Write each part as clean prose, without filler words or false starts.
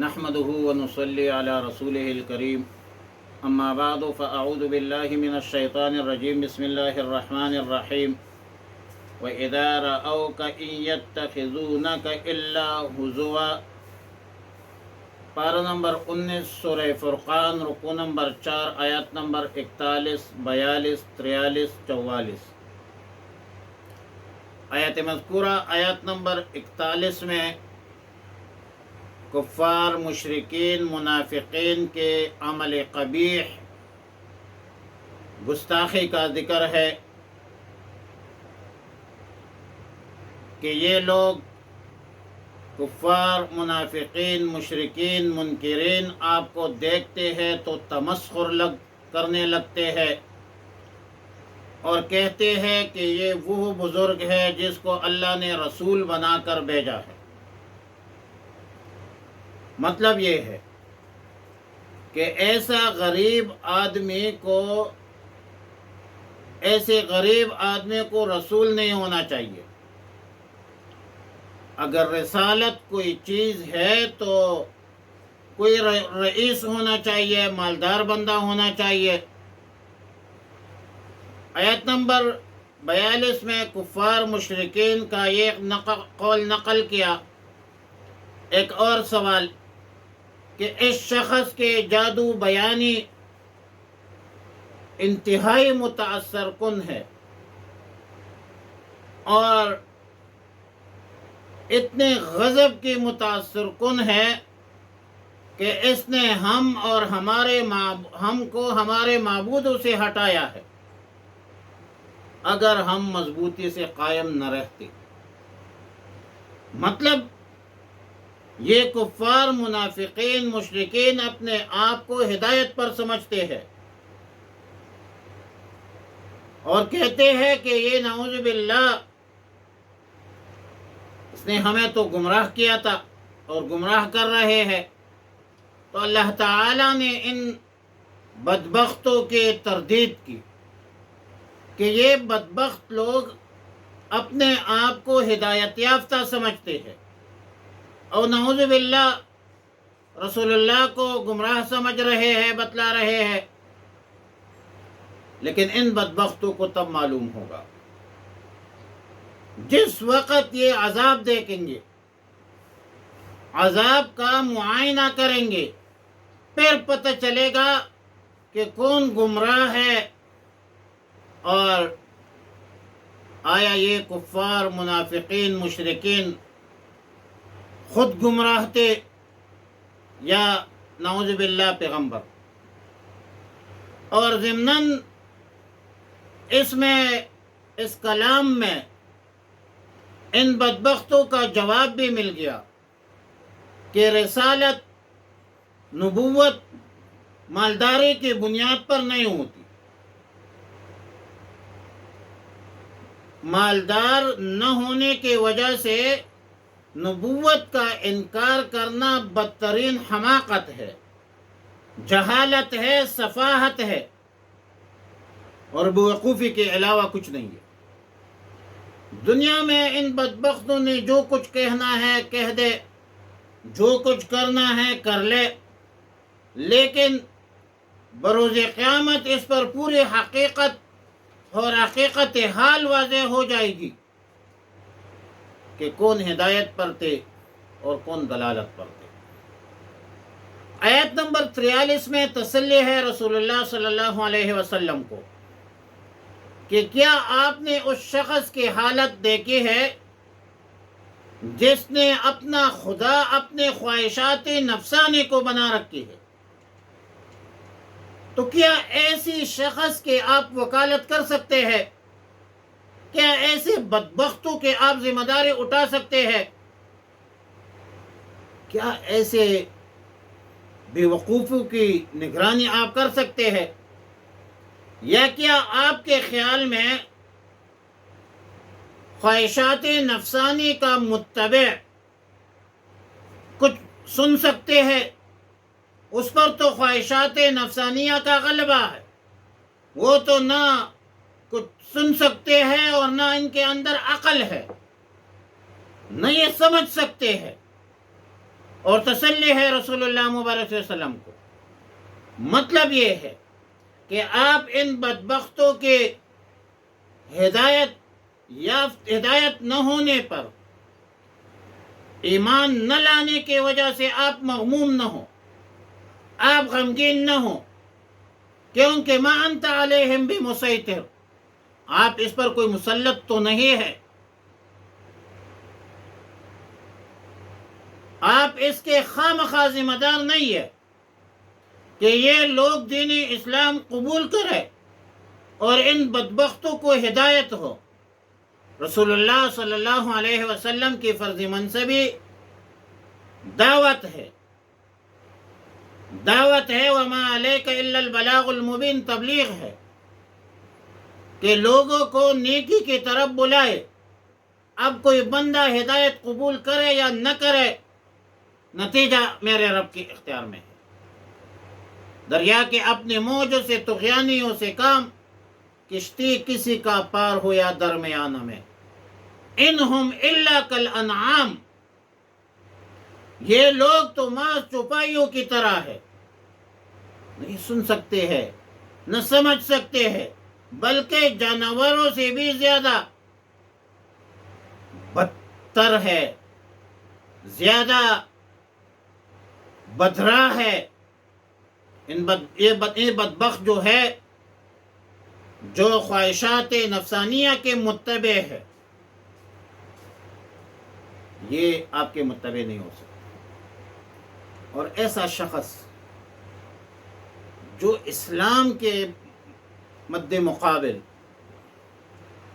نحمده ونصلي على رسوله الكريم اما بعد فاعوذ بالله من الشيطان الرجيم بسم الله الرحمن الرحيم واذا رأوك ان يتخذونك الا هزوا۔ پارہ نمبر 19 سورہ فرقان، رکوع نمبر 4، آیات نمبر 41، 42، 43، 44۔ آیت مذکورہ آیات نمبر 41 میں کفار، مشرکین، منافقین کے عمل قبیح، گستاخی کا ذکر ہے کہ یہ لوگ کفار، منافقین، مشرکین، منکرین آپ کو دیکھتے ہیں تو تمسخر کرنے لگتے ہیں اور کہتے ہیں کہ یہ وہ بزرگ ہے جس کو اللہ نے رسول بنا کر بھیجا ہے۔ مطلب یہ ہے کہ ایسے غریب آدمی کو رسول نہیں ہونا چاہیے۔ اگر رسالت کوئی چیز ہے تو کوئی رئیس ہونا چاہیے، مالدار بندہ ہونا چاہیے۔ آیت نمبر 42 میں کفار مشرکین کا یہ قول نقل کیا۔ ایک اور سوال کہ اس شخص کے جادو بیانی انتہائی متاثر کن ہے اور اتنے غضب کی متاثر کن ہے کہ اس نے ہم کو ہمارے معبودوں سے ہٹایا ہے اگر ہم مضبوطی سے قائم نہ رہتے۔ مطلب یہ کفار، منافقین، مشرکین اپنے آپ کو ہدایت پر سمجھتے ہیں اور کہتے ہیں کہ یہ نعوذ باللہ اس نے ہمیں تو گمراہ کیا تھا اور گمراہ کر رہے ہیں۔ تو اللہ تعالیٰ نے ان بدبختوں کی تردید کی کہ یہ بدبخت لوگ اپنے آپ کو ہدایت یافتہ سمجھتے ہیں اور نعوذ باللہ رسول اللہ کو گمراہ سمجھ رہے ہیں، بتلا رہے ہیں۔ لیکن ان بدبختوں کو تب معلوم ہوگا جس وقت یہ عذاب دیکھیں گے، عذاب کا معائنہ کریں گے، پھر پتہ چلے گا کہ کون گمراہ ہے اور آیا یہ کفار، منافقین، مشرکین خود گمراہ تھے یا نعوذ باللہ پیغمبر۔ اور ضمناً اس کلام میں ان بدبختوں کا جواب بھی مل گیا کہ رسالت، نبوت مالداری کی بنیاد پر نہیں ہوتی۔ مالدار نہ ہونے کی وجہ سے نبوت کا انکار کرنا بدترین حماقت ہے، جہالت ہے، سفاہت ہے اور بیوقوفی کے علاوہ کچھ نہیں ہے۔ دنیا میں ان بدبختوں نے جو کچھ کہنا ہے کہہ دے، جو کچھ کرنا ہے کر لے، لیکن بروز قیامت اس پر پوری حقیقت اور حقیقت حال واضح ہو جائے گی کہ کون ہدایت پر تھے اور کون دلالت پر تھے۔ آیت نمبر 43 میں تسلی ہے رسول اللہ صلی اللہ علیہ وسلم کو کہ کیا آپ نے اس شخص کی حالت دیکھی ہے جس نے اپنا خدا اپنے خواہشات نفسانی کو بنا رکھی ہے؟ تو کیا ایسی شخص کے آپ وکالت کر سکتے ہیں؟ کیا ایسے بدبختوں کے آپ ذمہ داری اٹھا سکتے ہیں؟ کیا ایسے بے وقوفوں کی نگرانی آپ کر سکتے ہیں؟ یا کیا آپ کے خیال میں خواہشات نفسانی کا متبع کچھ سن سکتے ہیں؟ اس پر تو خواہشات نفسانیہ کا غلبہ ہے، وہ تو نہ کچھ سن سکتے ہیں اور نہ ان کے اندر عقل ہے، نہ یہ سمجھ سکتے ہیں اور تسلی ہے رسول اللہ مبارک صلی اللہ علیہ وسلم کو۔ مطلب یہ ہے کہ آپ ان بدبختوں کے ہدایت نہ ہونے پر، ایمان نہ لانے کی وجہ سے آپ مغموم نہ ہو، آپ غمگین نہ ہو، کیونکہ ما انت علیہم بمسیطر، آپ اس پر کوئی مسلط تو نہیں ہے، آپ اس کے خواہ ذمہ دار نہیں ہے کہ یہ لوگ دین اسلام قبول کرے اور ان بدبختوں کو ہدایت ہو۔ رسول اللہ صلی اللہ علیہ وسلم کی فرض منصبی دعوت ہے، وما علیک الا البلاغ المبین، تبلیغ ہے کہ لوگوں کو نیکی کی طرف بلائے۔ اب کوئی بندہ ہدایت قبول کرے یا نہ کرے، نتیجہ میرے رب کے اختیار میں ہے۔ دریا کے اپنے موجوں سے، طغیانیوں سے کام، کشتی کسی کا پار ہو یا درمیانہ میں، انہم الا کالانعام، یہ لوگ تو ماس چوپائیوں کی طرح ہے، نہیں سن سکتے ہیں، نہ سمجھ سکتے ہیں، بلکہ جانوروں سے بھی زیادہ بدتر ہے، زیادہ بدرا ہے۔ یہ بدبخت جو ہے، جو خواہشات نفسانیہ کے متبع ہے، یہ آپ کے متبع نہیں ہو سکتا۔ اور ایسا شخص جو اسلام کے مد مقابل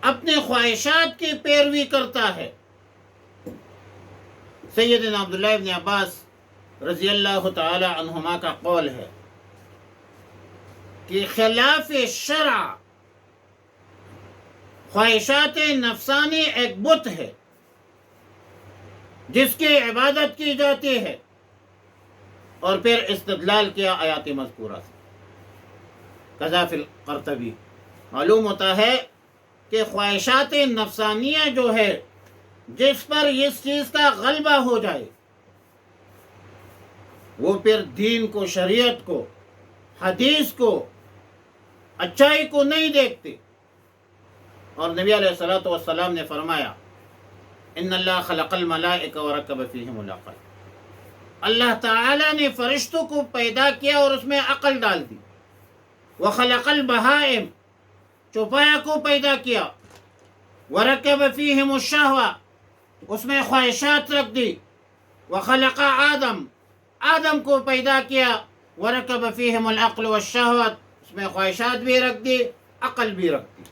اپنے خواہشات کی پیروی کرتا ہے، سیدنا عبداللہ ابن عباس رضی اللہ تعالی عنہما کا قول ہے کہ خلاف شرع خواہشات نفسانی ایک بت ہے جس کی عبادت کی جاتی ہے، اور پھر استدلال کیا آیات مذکورہ سے۔ قذا فی القرطبی، معلوم ہوتا ہے کہ خواہشات نفسانیہ جو ہے، جس پر اس چیز کا غلبہ ہو جائے، وہ پھر دین کو، شریعت کو، حدیث کو، اچائی کو نہیں دیکھتے۔ اور نبی علیہ الصلوۃ والسلام نے فرمایا، ان اللہ خلق الملائکہ ورکب فیہم العقل، اللہ تعالیٰ نے فرشتوں کو پیدا کیا اور اس میں عقل ڈال دی۔ وخلق البہائم، چوپایا کو پیدا کیا۔ ورکب فیہم الشہوہ، اس میں خواہشات رکھ دی۔ وخلق آدم کو پیدا کیا۔ ورکب فیہم العقل والشہوۃ، اس میں خواہشات بھی رکھ دی، عقل بھی رکھ دی،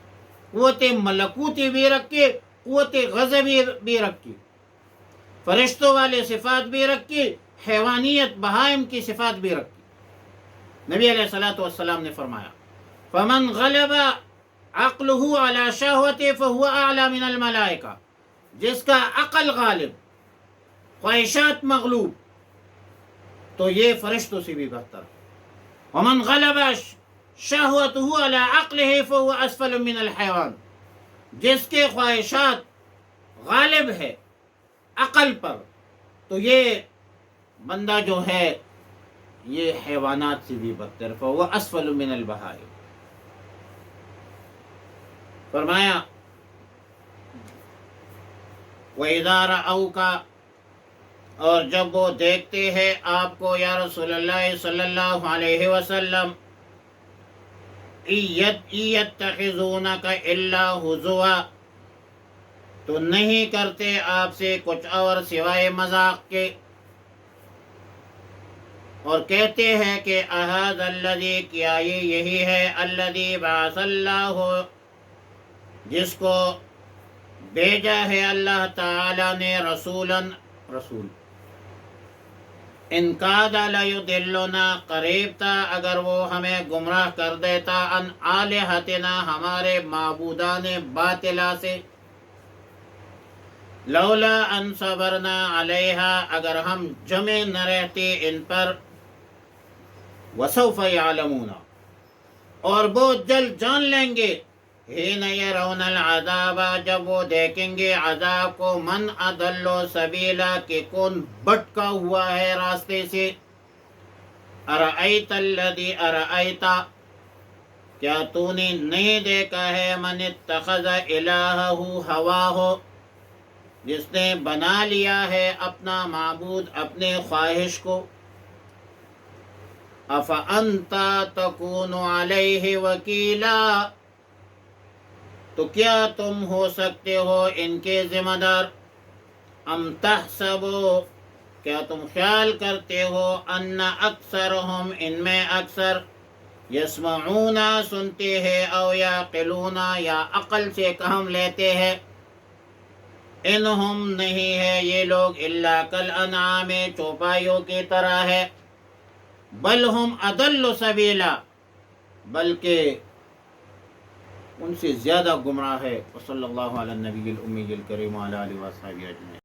قوت ملکوتی بھی رکھی، قوت غضبی بھی رکھی، فرشتوں والے صفات بھی رکھی، حیوانیت بہائم کی صفات بھی رکھی۔ نبی علیہ الصلوۃ والسلام نے فرمایا، فمن غلب عقلہ علی شہوتہ فہو اعلی من الملائکہ، جس کا عقل غالب، خواہشات مغلوب، تو یہ فرشتوں سے بھی بہتر ہے۔ ومن غلب شہوتہ علی عقلہ فہو اسفل من الحیوان، جس کے خواہشات غالب ہے عقل پر، تو یہ بندہ جو ہے یہ حیوانات سے بھی بدتر، فہو اسفل من البہائم۔ فرمایا، وَإِذَا رَأَوْكَ، اور جب وہ دیکھتے ہیں آپ کو یا رسول اللہ صلی اللہ علیہ وسلم، يَتَّخِذُونَكَ إِلَّا هُزُوًا، تو نہیں کرتے آپ سے کچھ اور سوائے مذاق کے، اور کہتے ہیں کہ أَهَذَا الَّذِي، کیا یہ یہی ہے، الَّذِي بَعَثَ اللَّهُ، جس کو بھیجا ہے اللہ تعالیٰ نے، رسول، ان کاد لیضلنا، قریب تھا اگر وہ ہمیں گمراہ کر دیتا، عن آلہتنا، ہمارے معبودان باطلہ سے، لولا ان صبرنا علیہا، اگر ہم جمع نہ رہتے ان پر، وسوف یعلمون، اور بہت جلد جان لیں گے، حین یرون العذاب، جب وہ دیکھیں گے عذاب کو، من اضل سبیلا، کہ کون بھٹکا ہوا ہے راستے سے، ارأیت الذی ارأیت، کیا تو نے نہیں دیکھا ہے، من اتخذ الہہ ہواہ، جس نے بنا لیا ہے اپنا معبود اپنے خواہش کو، افانت تکون علیہ وکیلا، تو کیا تم ہو سکتے ہو ان کے ذمہ دار، ام تحسب، کیا تم خیال کرتے ہو، ان اکثرہم، ان میں اکثر، یسمعون، سنتے ہیں، او یعقلون، یا عقل سے کام لیتے ہیں، انہم، نہیں ہے یہ لوگ، الا کالانعام، چوپائیوں کی طرح ہے، بل ہم اضل سبیلا، بلکہ ان سے زیادہ گمراہ ہے۔ وصلی اللہ علی النبی الامی الکریم وعلی آلہ وصحبہ اجمعین۔